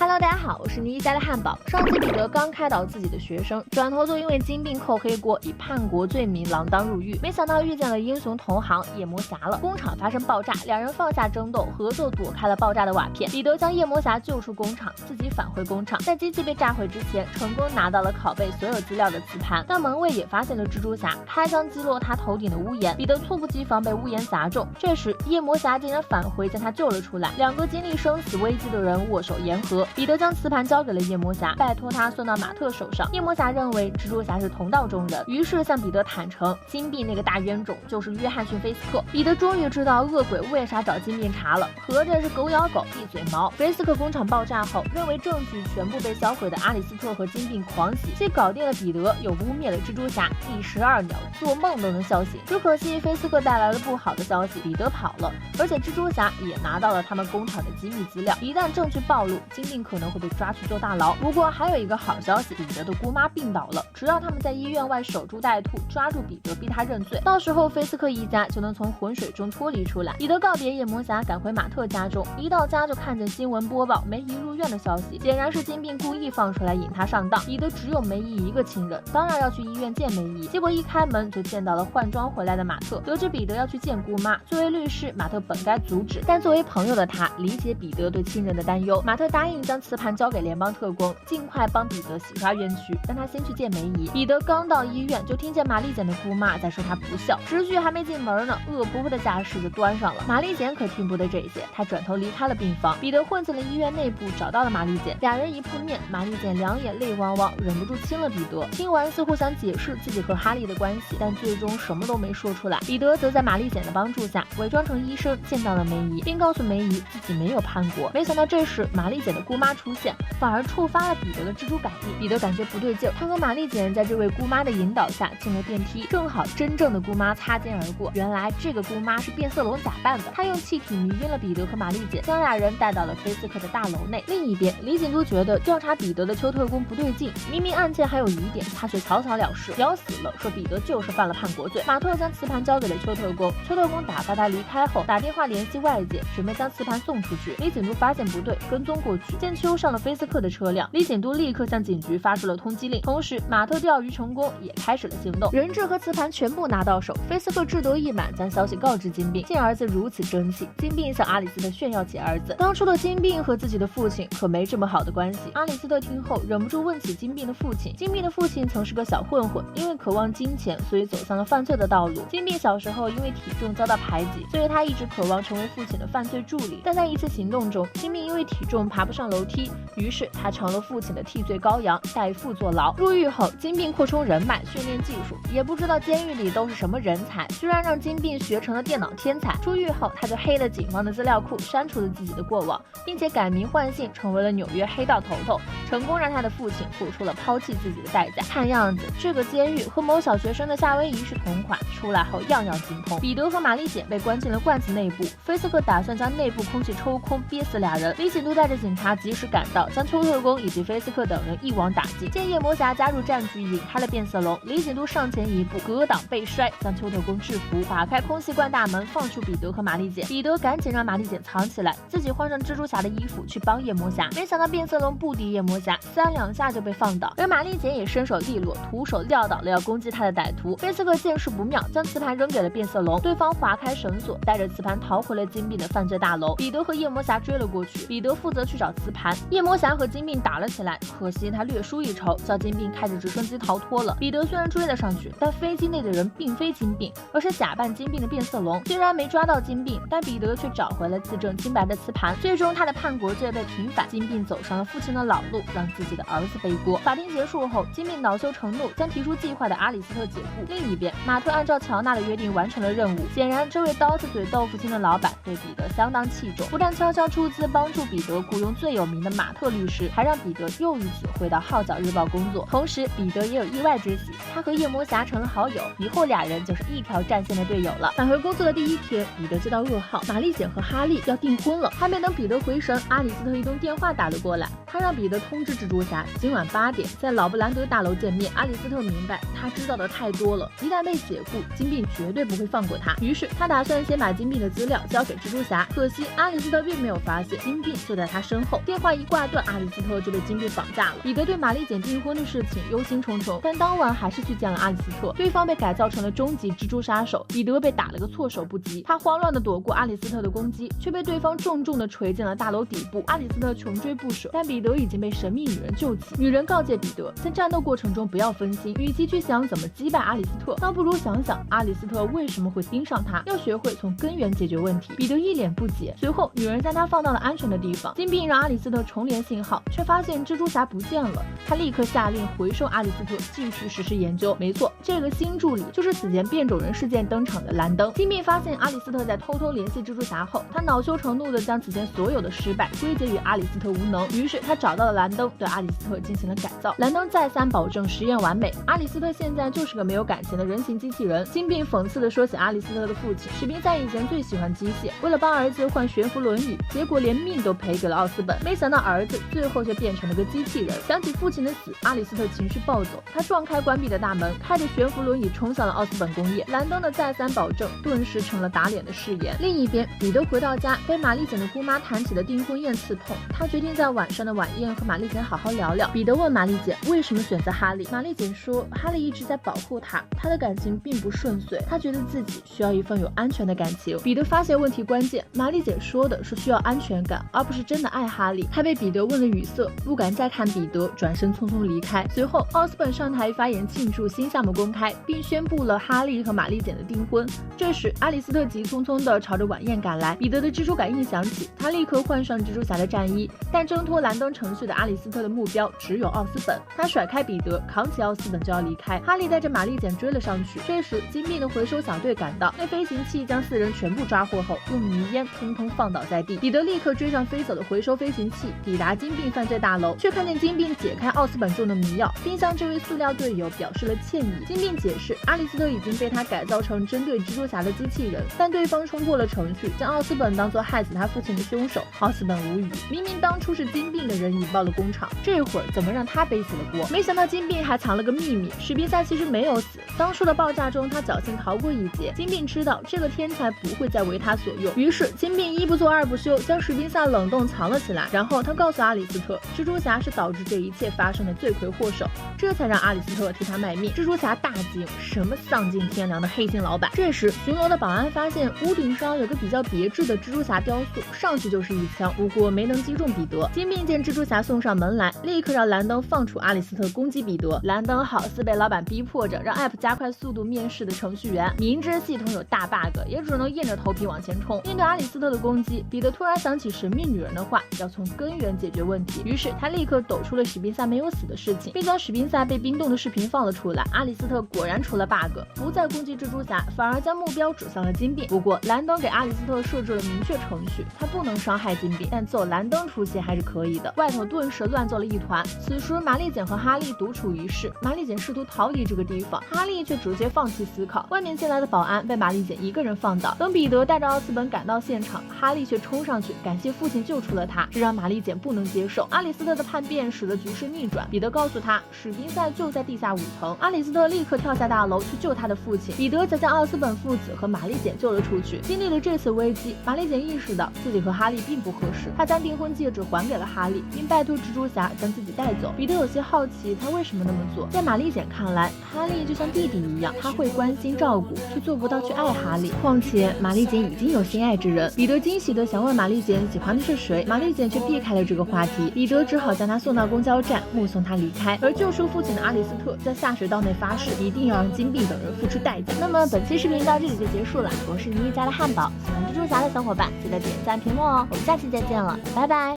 Hello， 大家好，我是妮家的汉堡。上次彼得刚开导自己的学生，转头就因为金并扣黑锅，以叛国罪名锒铛入狱。没想到遇见了英雄同行夜魔侠了。工厂发生爆炸，两人放下争斗，合作躲开了爆炸的瓦片。彼得将夜魔侠救出工厂，自己返回工厂，在机器被炸毁之前，成功拿到了拷贝所有资料的磁盘。但门卫也发现了蜘蛛侠，开枪击落他头顶的屋檐，彼得猝不及防被屋檐砸中。这时夜魔侠竟然返回将他救了出来。两个经历生死危机的人握手言和。彼得将磁盘交给了夜魔侠，拜托他送到马特手上。夜魔侠认为蜘蛛侠是同道中人，于是向彼得坦诚，金币那个大冤种就是约翰逊·菲斯克。彼得终于知道恶鬼为啥找金币查了，合着是狗咬狗，一嘴毛。菲斯克工厂爆炸后，认为证据全部被销毁的阿里斯特和金币狂喜，既搞定了彼得，又污蔑了蜘蛛侠，一石二鸟，做梦都能笑醒。只可惜菲斯克带来了不好的消息，彼得跑了，而且蜘蛛侠也拿到了他们工厂的机密资料，一旦证据暴露，金币可能会被抓去坐大牢。不过还有一个好消息，彼得的姑妈病倒了，只要他们在医院外守株待兔，抓住彼得逼他认罪，到时候菲斯克一家就能从浑水中脱离出来。彼得告别夜魔侠，赶回马特家中，一到家就看见新闻播报梅姨入院的消息，显然是金并故意放出来引他上当。彼得只有梅姨一个亲人，当然要去医院见梅姨，结果一开门就见到了换装回来的马特。得知彼得要去见姑妈，作为律师，马特本该阻止，但作为朋友的他理解彼得对亲人的担忧。马特答应将磁盘交给联邦特工，尽快帮彼得洗刷冤屈，让他先去见梅姨。彼得刚到医院，就听见玛丽简的姑妈在说他不孝，直剧还没进门呢，恶婆婆的架势就端上了。玛丽简可听不得这些，她转头离开了病房。彼得混进了医院内部，找到了玛丽简，俩人一碰面，玛丽简两眼泪汪汪，忍不住亲了彼得。亲完似乎想解释自己和哈利的关系，但最终什么都没说出来。彼得则在玛丽简的帮助下，伪装成医生见到了梅姨，并告诉梅姨自己没有叛国。没想到这时玛丽简的姑妈出现，反而触发了彼得的蜘蛛感应。彼得感觉不对劲，他和玛丽简在这位姑妈的引导下进了电梯，正好真正的姑妈擦肩而过。原来这个姑妈是变色龙假扮的，她用气体迷晕了彼得和玛丽简，将俩人带到了菲斯克的大楼内。另一边，李锦都觉得调查彼得的邱特工不对劲，明明案件还有疑点，他却草草了事，咬死了，说彼得就是犯了叛国罪。马特将磁盘交给了邱特工，邱特工打发他离开后，打电话联系外界，准备将磁盘送出去。李锦都发现不对，跟踪过去，见邱上了菲斯克的车辆，李锦都立刻向警局发出了通缉令。同时，马特钓鱼成功，也开始了行动，人质和磁盘全部拿到手。菲斯克志得意满，将消息告知金并，见儿子如此争气，金并向阿里斯特炫耀起儿子。当初的金并和自己的父亲可没这么好的关系。阿里斯特听后忍不住问起金并的父亲。金并的父亲曾是个小混混，因为渴望金钱，所以走向了犯罪的道路。金并小时候因为体重遭到排挤，所以他一直渴望成为父亲的犯罪助理。但在一次行动中，金并因为体重爬不上楼梯，于是他成了父亲的替罪羔羊，代父坐牢。入狱后，金并扩充人脉，训练技术，也不知道监狱里都是什么人才，居然让金并学成了电脑天才。出狱后，他就黑了警方的资料库，删除了自己的过往，并且改名换姓，成为了纽约黑道头头，成功让他的父亲付出了抛弃自己的代价。看样子，这个监狱和某小学生的夏威夷是同款，出来后样样精通。彼得和玛丽简被关进了罐子内部，菲斯克打算将内部空气抽空，憋死俩人。李锦都带着警察及时赶到，将邱特工以及菲斯克等人一网打尽。见夜魔侠加入战局，引开了变色龙，李锦都上前一步，格挡被摔，将邱特工制服，打开空气罐大门，放出彼得和玛丽简。彼得赶紧让玛丽简藏起来，自己换上蜘蛛侠的衣服去帮夜魔侠。没想到变色龙不敌夜魔侠，三两下就被放倒，而玛丽简也身手利落，徒手撂倒了要攻击他的歹徒。菲斯克见势不妙，将磁盘扔给了变色龙，对方划开绳索，带着磁盘逃回了金并的犯罪大楼。彼得和夜魔侠追了过去，彼得负责去找磁盘，夜魔侠和金并打了起来，可惜他略输一筹，叫金并开着直升机逃脱了。彼得虽然追了上去，但飞机内的人并非金并，而是假扮金并的变色龙。虽然没抓到金并，但彼得却找回了自证清白的磁盘，最终他的叛国罪被平反。金并走上了父亲的老路，让自己的儿子背锅。法庭结束后，金并恼羞成怒，将提出计划的阿里斯特解雇。另一边，马特按照乔纳的约定完成了任务。显然，这位刀子嘴豆腐心的老板对彼得相当器重，不但悄悄出资帮助彼得雇佣最有名的马特律师，还让彼得又一次回到号角日报工作。同时，彼得也有意外之喜，他和夜魔侠成了好友，以后俩人就是一条战线的队友了。返回工作的第一天，彼得接到噩耗，玛丽简和哈利要订婚了。还没等彼得回神，阿里斯特一通电话打了过来，他让彼得通知蜘蛛侠，今晚8点在老布兰德大楼见面。阿里斯特明白，他知道的太多了，一旦被解雇，金并绝对不会放过他。于是他打算先把金并的资料交给蜘蛛侠，可惜阿里斯特并没有发现金并就在他身后。电话一挂断，阿里斯特就被金币绑架了。彼得对玛丽简订婚的事情忧心忡忡，但当晚还是去见了阿里斯特。对方被改造成了终极蜘蛛杀手，彼得被打了个措手不及。他慌乱地躲过阿里斯特的攻击，却被对方重重地锤进了大楼底部。阿里斯特穷追不舍，但彼得已经被神秘女人救起。女人告诫彼得，在战斗过程中不要分心，与其去想怎么击败阿里斯特，倒不如想想阿里斯特为什么会盯上他，要学会从根源解决问题。彼得一脸不解，随后女人将他放到了安全的地方。金币让阿里斯特重连信号，却发现蜘蛛侠不见了。他立刻下令回收阿里斯特，继续实施研究。没错，这个新助理就是此前变种人事件登场的兰登。金币发现阿里斯特在偷偷联系蜘蛛侠后，他恼羞成怒地将此前所有的失败归结于阿里斯特无能。于是他找到了兰登，对阿里斯特进行了改造。兰登再三保证实验完美，阿里斯特现在就是个没有感情的人形机器人。金币讽刺地说起阿里斯特的父亲史宾塞以前最喜欢机械，为了帮儿子换悬浮轮椅，结果连命都赔给了奥斯本。没想到儿子最后却变成了个机器人。想起父亲的死，阿里斯特情绪暴走，他撞开关闭的大门，开着悬浮轮椅冲向了奥斯本工业。兰登的再三保证顿时成了打脸的誓言。另一边，彼得回到家，被玛丽简的姑妈谈起的订婚宴刺痛，他决定在晚上的晚宴和玛丽简好好聊聊。彼得问玛丽简为什么选择哈利，玛丽简说哈利一直在保护他，他的感情并不顺遂，他觉得自己需要一份有安全的感情。彼得发现问题关键，玛丽简说的是需要安全感，而不是真的爱哈利。他被彼得问得语塞，不敢再看彼得，转身匆匆离开。随后奥斯本上台发言庆祝新项目公开，并宣布了哈利和玛丽简的订婚。这时阿里斯特急匆匆地朝着晚宴赶来，彼得的蜘蛛感应响起，他立刻换上蜘蛛侠的战衣，但挣脱兰登程序的阿里斯特的目标只有奥斯本。他甩开彼得，扛起奥斯本就要离开。哈利带着玛丽简追了上去，这时金币的回收小队赶到，那飞行器将4人全部抓获后，用泥烟通通放倒在地。彼得立刻追上飞走的回收飞行器，抵达金币犯罪大楼，却看见金币解开奥斯本中的迷药，并向这位塑料队友表示了歉意。金币解释，阿里斯特已经被他改造成针对蜘蛛侠的机器人，但对方冲破了程序，将奥斯本当作害死他父亲的凶手。奥斯本无语，明明当初是金币的人引爆了工厂，这会儿怎么让他背起了锅？没想到金币还藏了个秘密，史宾塞其实没有死，当初的爆炸中他侥幸逃过一劫。金币知道这个天才不会再为他所用，于是金币一不做二不休，将史宾塞冷冻藏了起来。然后他告诉阿里斯特，蜘蛛侠是导致这一切发生的罪魁祸首，这才让阿里斯特替他卖命。蜘蛛侠大惊，什么丧尽天良的黑心老板？这时巡逻的保安发现屋顶上有个比较别致的蜘蛛侠雕塑，上去就是一枪，不过没能击中彼得。金币见蜘蛛侠送上门来，立刻让兰登放出阿里斯特攻击彼得。兰登好似被老板逼迫着让 App 加快速度面试的程序员，明知系统有大 bug， 也只能硬着头皮往前冲。面对阿里斯特的攻击，彼得突然想起神秘女人的话，要从根源解决问题。于是他立刻抖出了史宾塞没有死的事情，并将史宾塞被冰冻的视频放了出来。阿里斯特果然出了 bug， 不再攻击蜘蛛侠，反而将目标指向了金币。不过兰登给阿里斯特设置了明确程序，他不能伤害金币，但揍兰登出血还是可以的。外头顿时乱作了一团。此时玛丽简和哈利独处一室，玛丽简试图逃离这个地方，哈利却直接放弃思考。外面进来的保安被玛丽简一个人放倒。等彼得带着奥斯本赶到现场，哈利却冲上去感谢父亲救出了他，这让玛丽简不能接受。阿里斯特的叛变使得局势逆转，彼得告诉他史宾塞就在地下5层。阿里斯特立刻跳下大楼去救他的父亲，彼得则将奥斯本父子和玛丽简救了出去。经历了这次危机，玛丽简意识到自己和哈利并不合适，她将订婚戒指还给了哈利，并拜托蜘蛛侠将自己带走。彼得有些好奇他为什么那么做，在玛丽简看来，哈利就像弟弟一样，他会关心照顾，却做不到去爱哈利。况且玛丽简已经有心爱之人。彼得惊喜地想问玛丽简喜欢的是谁，玛丽简却避开了这个话题。彼得只好将她送到公交站，目送她离开。而救赎父亲的阿里斯特在下水道内发誓，一定要让金币等人付出代价。那么本期视频到这里就结束了，我是妮妮家的汉堡，喜欢蜘蛛侠的小伙伴记得点赞评论哦，我们下期再见了，拜拜。